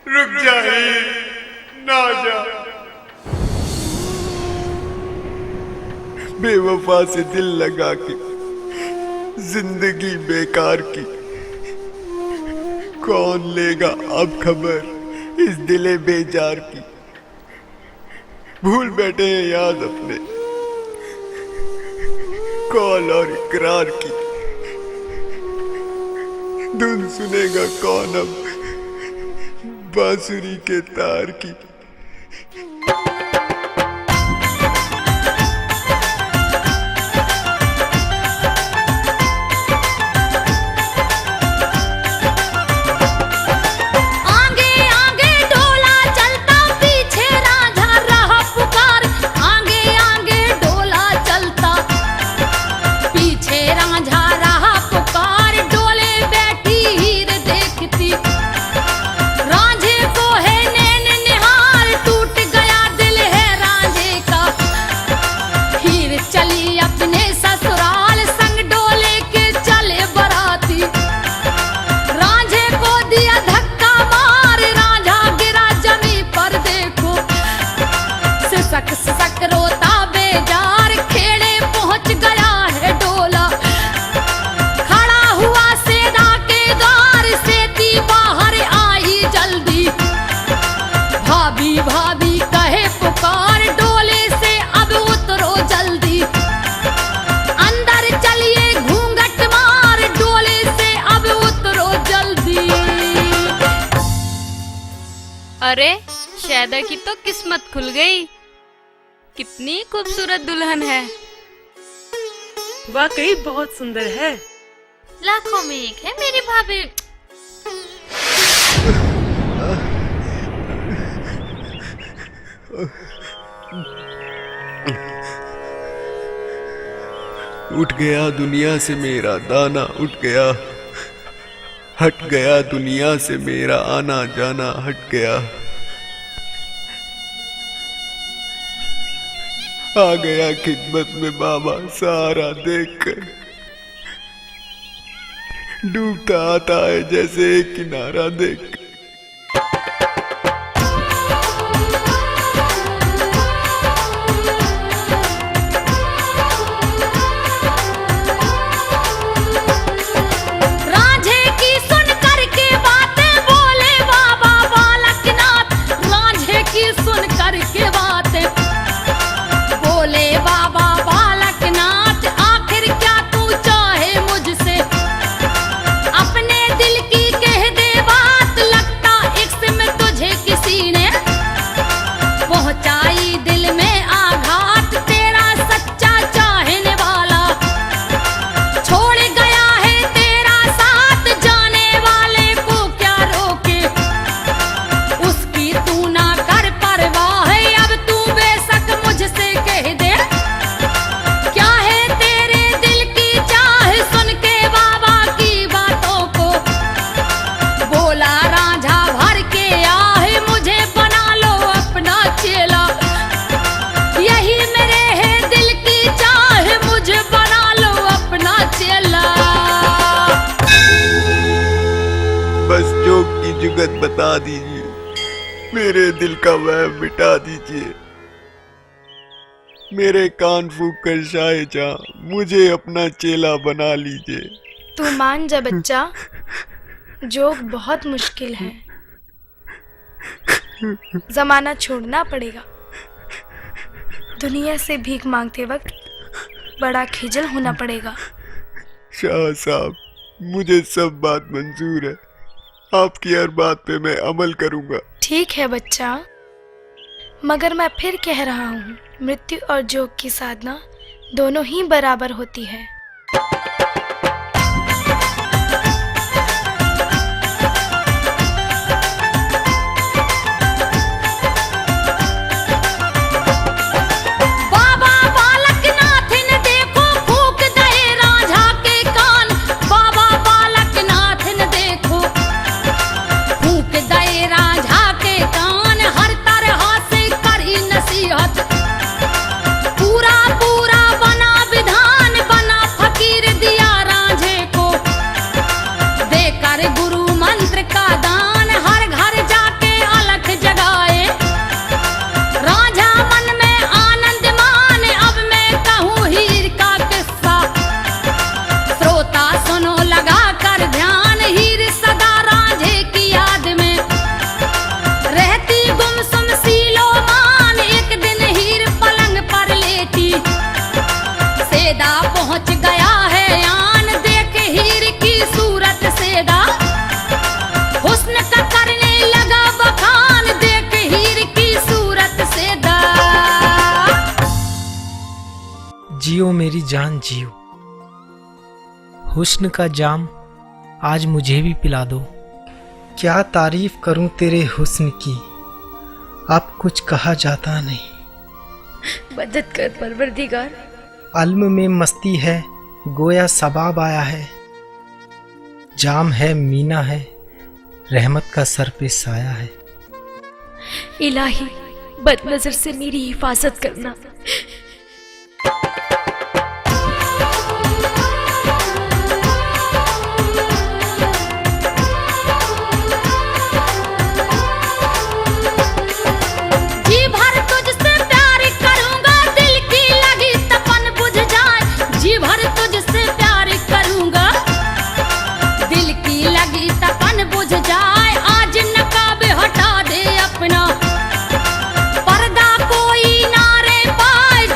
रुक जा हीर, ना जा। बेवफा से दिल लगा के जिंदगी बेकार की, कौन लेगा अब खबर इस दिले बेजार की, भूल बैठे हैं याद अपने कौल और इकरार की, धुन सुनेगा कौन अब बांसुरी के तार की। आगे आगे डोला चलता, पीछे रांझा रहा पुकार, आगे आगे डोला चलता, पीछे रांझा रहा पुकार, डोले बैठी हीर देखती, रांझे को है नैन निहार, टूट गया दिल है रांझे का, हीर चली अपने ससुराल, संग डोले के चले बराती, रांझे को दिया धक्का मार, रांझा गिरा जमी पर देखो, सिसक सिसक रोता बेजार, खेड़े पहुंच गया है डोला, खड़ा हुआ सेदा के द्वार, सेती बाहर आई जल्दी, भाभी भाभी कहे पुकार, डोले से अब उतरो जल्दी, अंदर चलिए घूंघट मार, डोले से अब उतरो जल्दी। अरे शैदा की तो किस्मत खुल गई, कितनी खूबसूरत दुल्हन है। वाकई बहुत सुंदर है, लाखों में एक है मेरी भाभी। उठ गया दुनिया से मेरा दाना, उठ गया, हट गया दुनिया से मेरा आना जाना, हट गया। आ गया खिदमत में बाबा सहारा देखकर, डूबता आता है जैसे एक किनारा देख। रांझे की सुन करके बातें बोले बाबा बालकनाथ, रांझे की सुन करके बातें बोले बाबा बालकनाथ। आखिर क्या तू चाहे मुझसे, अपने दिल की कह दे बात। लगता इश्क में तुझे किसी ने पहुंचाई दिल में आघात। तेरा सच्चा चाहने वाला छोड़ गया है तेरा साथ, जाने वाले को क्या रोके, उसकी तू ना कर परवाह। अब तू बेशक मुझसे कह दे क्या है तेरे दिल की चाह। सुन के बाबा की बातों को बोला रांझा भर के आहे, मुझे बना लो अपना चेला, यही मेरे है दिल की चाह, मुझे बना लो अपना चेला। बस जोक की जुगत बता दीजिए, मेरे दिल का वहम मिटा दीजिए। मेरे कान फूंक कर शाहजहां मुझे अपना चेला बना लीजिए। तू मान जा बच्चा, जोक बहुत मुश्किल है, जमाना छोड़ना पड़ेगा। दुनिया से भीख मांगते वक्त बड़ा खिजल होना पड़ेगा। शाह साहब, मुझे सब बात मंजूर है, आपकी हर बात पे मैं अमल करूंगा। ठीक है बच्चा, मगर मैं फिर कह रहा हूँ, मृत्यु और जोग की साधना दोनों ही बराबर होती है। बाबा बालकनाथ ने देखो फूंक गए रांझा के कान। बाबा बालकनाथ ने देखो फूंक गए रांझा के कान। हर तरह से करी नसीहत, पूरा पूरा बना विधान। बना फकीर दिया रांझे को देकर गुरु मंत्र का दान। हर घर जाके अलख जगाए रांझा मन में आनंद मान। अब मैं कहूँ हीर का किस्सा, श्रोता सुनो लगा कर ध्यान। हीर सदा रांझे की याद में रहती गुमसुम सीलो मान। एक दिन हीर पलंग पर लेटी सेदा पहुंच गया है आन। देख हीर की सूरत सेदा हुस्न का करने लगा बखान। देख हीर की सूरत सेदा। जियो मेरी जान जियो, हुस्न का जाम आज मुझे भी पिला दो। क्या तारीफ करूं तेरे हुस्न की, अब कुछ कहा जाता नहीं। मदद कर परवरदिगार। अल्म में मस्ती है, गोया सबाब आया है। जाम है मीना है, रहमत का सर पे साया है। इलाही, बदनजर से मेरी हिफाजत करना। जी भर तुझसे प्यार करूंगा, दिल की लगी तपन बुझ जाए। जी भर तुझसे प्यार करूंगा, दिल की लगी तपन बुझ जाए। आज नकाब हटा दे अपना, पर्दा कोई ना रे पाए।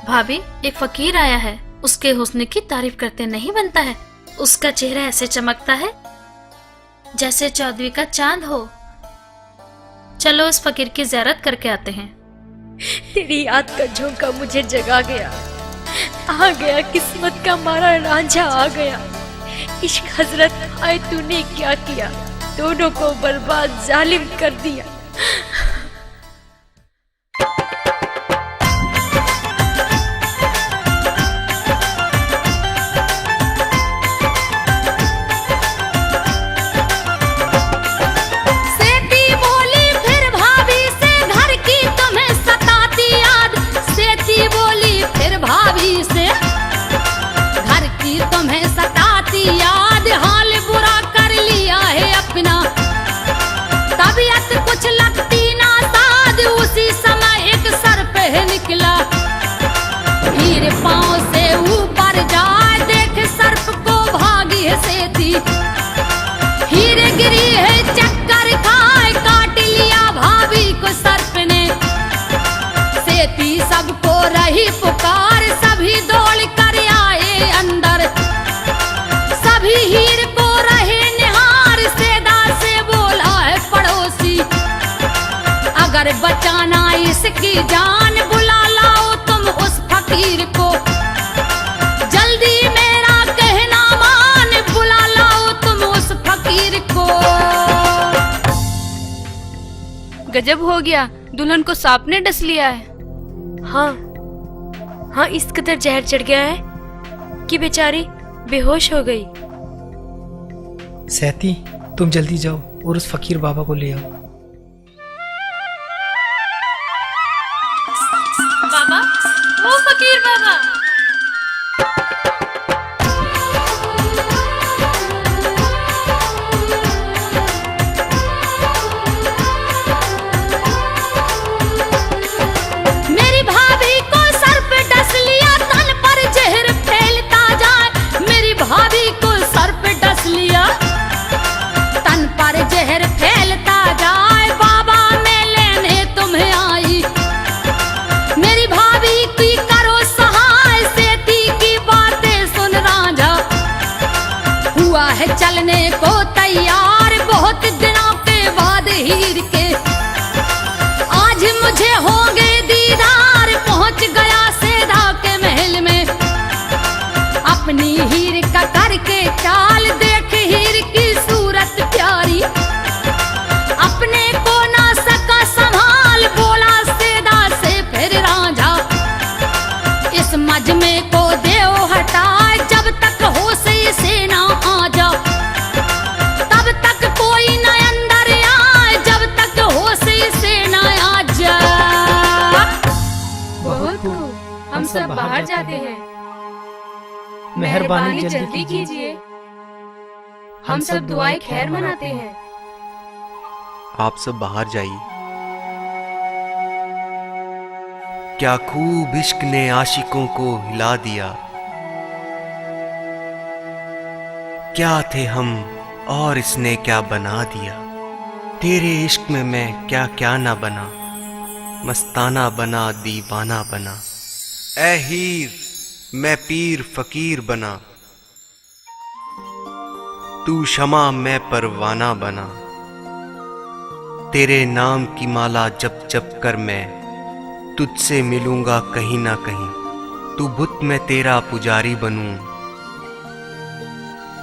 भाभी, एक फकीर आया है, उसके हुस्न की तारीफ करते नहीं बनता है। उसका चेहरा ऐसे चमकता है जैसे चौदहवीं का चांद हो। चलो उस फकीर की ज़ियारत करके आते हैं। तेरी याद का झोंका मुझे जगा गया, आ गया किस्मत का मारा रांझा आ गया। इश्क हजरत आए तूने क्या किया, दोनों को बर्बाद जालिम कर दिया। भाभी से घर की तुम्हें सताती याद, हाल बुरा कर लिया है अपना, तबीयत कुछ लगती ना साध। उसी समय एक सर पे निकला, हीर पांव से ऊपर जाए, देख सर्प को भागी है सेती। हीर गिरी है चक्कर खाए, काट लिया भाभी को सर्प ने। सेती सबको रही पुकार, सभी दौड़ कर आए अंदर, सभी हीर को रहे निहार। सेदा से बोला है पड़ोसी, अगर बचाना इसकी जान, बुला लाओ तुम उस फकीर को। जल्दी मेरा कहना मान, बुला लाओ तुम उस फकीर को। गजब हो गया, दुल्हन को सांप ने डस लिया है। हाँ, इस कदर जहर चढ़ गया है कि बेचारी बेहोश हो गई। सहती, तुम जल्दी जाओ और उस फकीर बाबा को ले आओ। बाबा, ओ फकीर बाबा। चलने को तैयार बहुत दिनों के बाद हीर के, आज मुझे हो गए दीदार। पहुंच गया सेदा के महल में, अपनी हीर का करके चाल, देख हीर की सूरत प्यारी। अपने को ना सका संभाल, बोला सेदा से फिर रांझा, इस मजमे को देओ हटाए, जब तक हो से ना आ जा, तब तक कोई न अंदर आए, जब तक हो से ना आ जा। बहुत खूब, हम सब बाहर जाते हैं। मेहरबानी जल्दी कीजिए, हम सब दुआएं खैर मनाते हैं। आप सब बाहर जाइए। क्या खूब इश्क ने आशिकों को हिला दिया, क्या थे हम और इसने क्या बना दिया। तेरे इश्क में मैं क्या क्या ना बना, मस्ताना बना दीवाना बना। ऐ हीर मैं पीर फकीर बना, तू शमा मैं परवाना बना। तेरे नाम की माला जप जप कर मैं तुझसे मिलूंगा कहीं ना कहीं। तू बुत मैं तेरा पुजारी बनूं,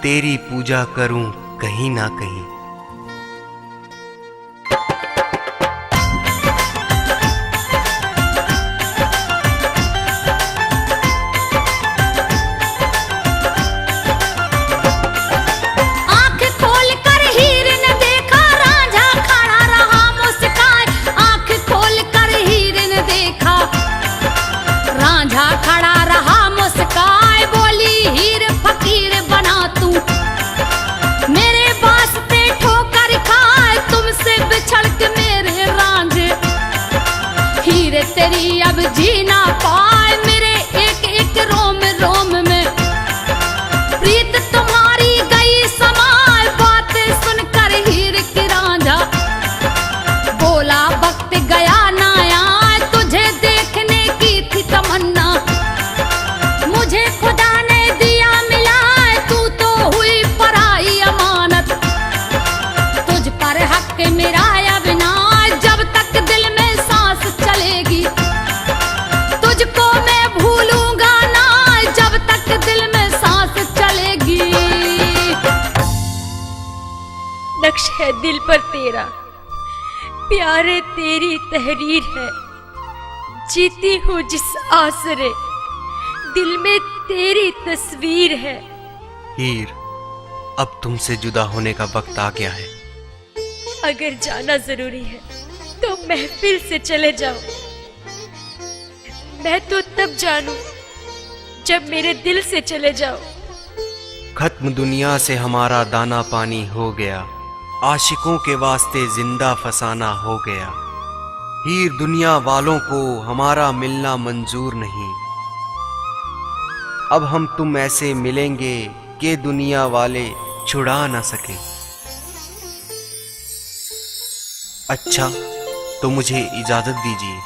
तेरी पूजा करूं कहीं ना कहीं। आंख खोल कर हीर ने देखा, रांझा खड़ा रहा मुस्काए। आंख खोल कर हीर ने देखा, रांझा खड़ा रहा मुस्काए। बोली हीर फकीर बना तू, मेरे वास्ते ठोकर खाए, तुमसे बिछड़ के मेरे रांझे। हीर तेरी अब जी ना पाए, मेरे एक एक रोम रोम में प्रीत तुम्हारी गई समाए। बातें सुनकर हीर की रांझा बोला, वक्त गया ना आए, तुझे देखने की थी तमन्ना। है दिल पर तेरा, प्यारे तेरी तहरीर है। जीती हूँ जिस आसरे, दिल में तेरी तस्वीर है। हीर, अब तुमसे जुदा होने का वक्त आ गया है। अगर जाना जरूरी है तो महफिल से चले जाओ। मैं तो तब जानू जब मेरे दिल से चले जाओ। खत्म दुनिया से हमारा दाना पानी हो गया, आशिकों के वास्ते जिंदा फसाना हो गया। हीर, दुनिया वालों को हमारा मिलना मंजूर नहीं। अब हम तुम ऐसे मिलेंगे कि दुनिया वाले छुड़ा ना सके। अच्छा, तो मुझे इजाजत दीजिए।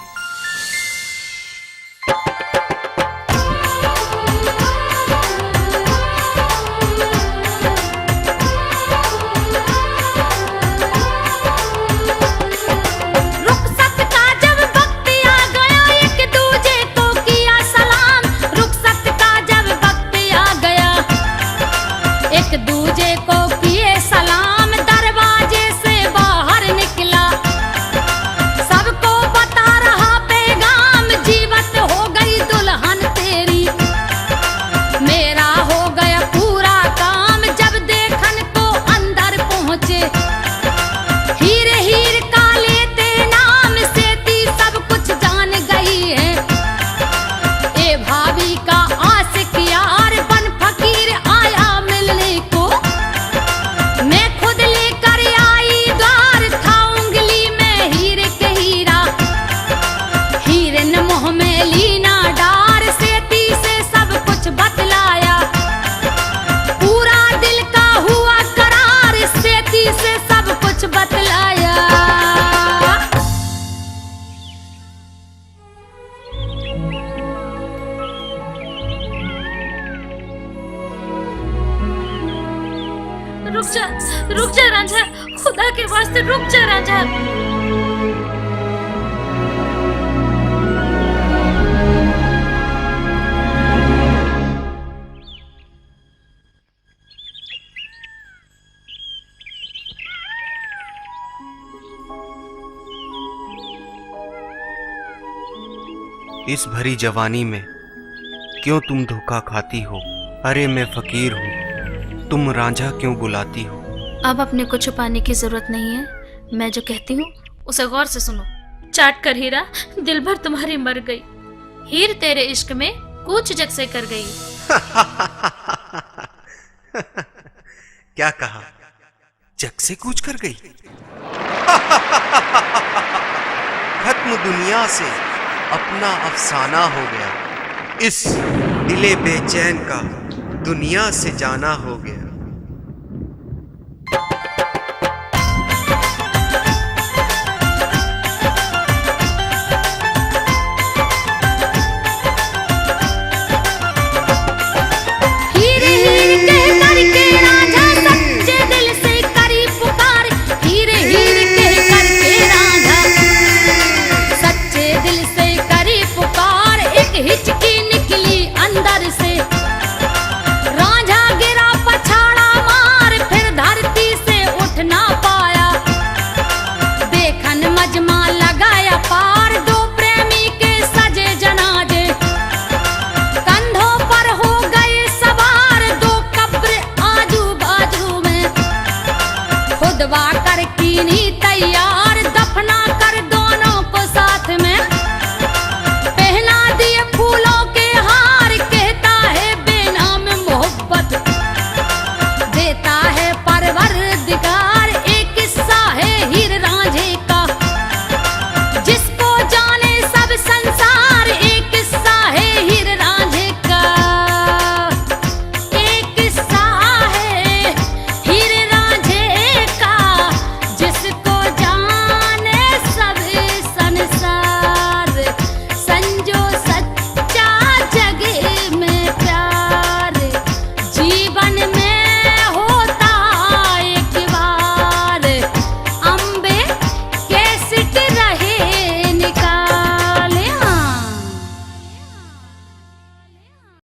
रुखसत का जब वक्त आ गया, एक दूजे को किया सलाम। रुखसत का जब वक्त आ गया, एक दूजे को किए सलाम। दरवाजे से बाहर निकला, सबको बता रहा पैगाम। जीवत हो गई दुल्हन तेरी, मेरा हो गया पूरा काम। जब देखन को अंदर पहुंचे, हीर हीर का लेते नाम। सेती सब कुछ जान गई है, ए भाभी का आशिक यार बन फकीर आया मिलने को। मैं खुद लेकर आई द्वार, था उंगली में हीरे के हीरा। हीरे ने मुंह में लीना डार, सेती से सब कुछ बतलाया। पूरा दिल का हुआ करार, सेती से सब कुछ बतलाया। रुक जा रांझा, खुदा के वास्ते रुक जा रांझा। इस भरी जवानी में क्यों तुम धोखा खाती हो? अरे मैं फकीर हूँ, तुम रांझा क्यों बुलाती हो? अब अपने को छुपाने की जरूरत नहीं है। मैं जो कहती हूँ उसे गौर से सुनो। चाट कर हीरा, दिल भर तुम्हारी मर गई। हीर तेरे इश्क में कूच जग से कर गई। क्या कहा? जग से कूच कर गई? खत्म दुनिया से अपना अफसाना हो गया। इस दिले बेचैन का दुनिया से जाना हो गया।